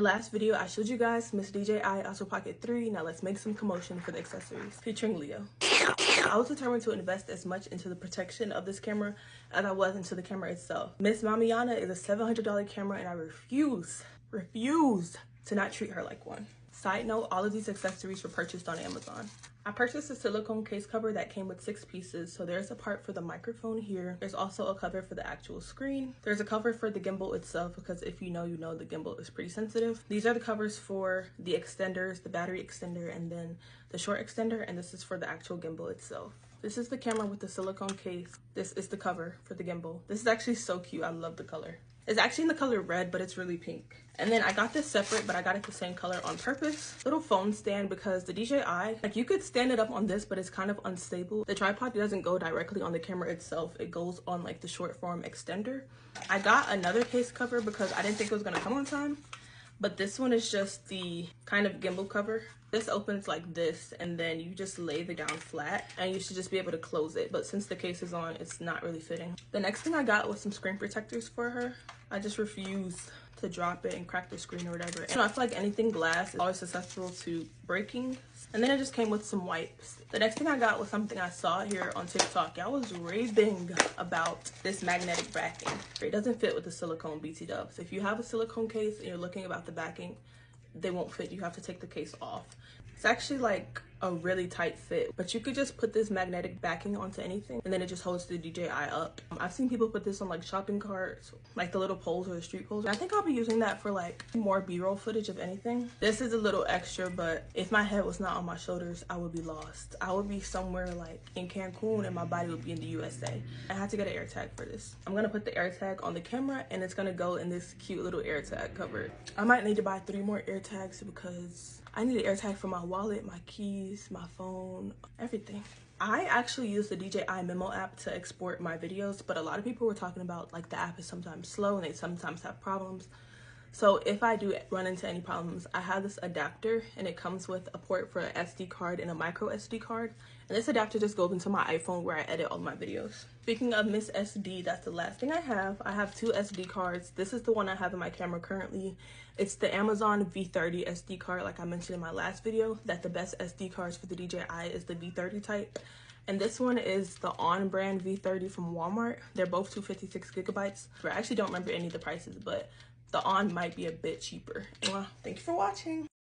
Last video I showed you guys Miss DJI Osmo Pocket 3. Now let's make some commotion for the accessories featuring Leo. I was determined to invest as much into the protection of this camera as I was into the camera itself. Miss Mamiana is a $700 camera and I refuse to not treat her like one. Side note, all of these accessories were purchased on Amazon. I purchased a silicone case cover that came with 6 pieces. So there's a part for the microphone here. There's also a cover for the actual screen. There's a cover for the gimbal itself because if you know, you know the gimbal is pretty sensitive. These are the covers for the extenders, the battery extender, and then the short extender. And this is for the actual gimbal itself. This is the camera with the silicone case. This is the cover for the gimbal. This is actually so cute. I love the color. It's actually in the color red, but it's really pink. And then I got this separate, but I got it the same color on purpose. Little phone stand because the DJI, like you could stand it up on this, but it's kind of unstable. The tripod doesn't go directly on the camera itself. It goes on like the short form extender. I got another case cover because I didn't think it was gonna come on time. But this one is just the kind of gimbal cover. This opens like this and then you just lay it down flat and you should just be able to close it. But since the case is on, it's not really fitting. The next thing I got was some screen protectors for her. I just refused to drop it and crack the screen or whatever. And I feel like anything glass is always susceptible to breaking. And then it just came with some wipes. The next thing I got was something I saw here on TikTok. Y'all was raving about this magnetic backing. It doesn't fit with the silicone BT dubs. If you have a silicone case and you're looking about the backing, they won't fit. You have to take the case off. It's actually like a really tight fit, but you could just put this magnetic backing onto anything and then it just holds the DJI up. I've seen people put this on like shopping carts, like the little poles or the street poles. I think I'll be using that for like more b-roll footage of anything. This is a little extra, but if my head was not on my shoulders, I would be lost. I would be somewhere like in Cancun and my body would be in the USA. I had to get an air tag for this. I'm gonna put the air tag on the camera and it's gonna go in this cute little air tag cover. I might need to buy 3 more air tags because I need an air tag for my wallet, my keys, my phone, everything. I actually use the DJI Memo app to export my videos, but a lot of people were talking about like the app is sometimes slow and they sometimes have problems. So if I do run into any problems, I have this adapter and it comes with a port for an SD card and a micro SD card. And this adapter just goes into my iPhone where I edit all my videos. Speaking of Miss SD, that's the last thing I have. I have 2 SD cards. This is the one I have in my camera currently. It's the Amazon V30 SD card, like I mentioned in my last video, that the best SD cards for the DJI is the V30 type. And this one is the on-brand V30 from Walmart. They're both 256 gigabytes. I actually don't remember any of the prices, but the on might be a bit cheaper. Well, thank you for watching.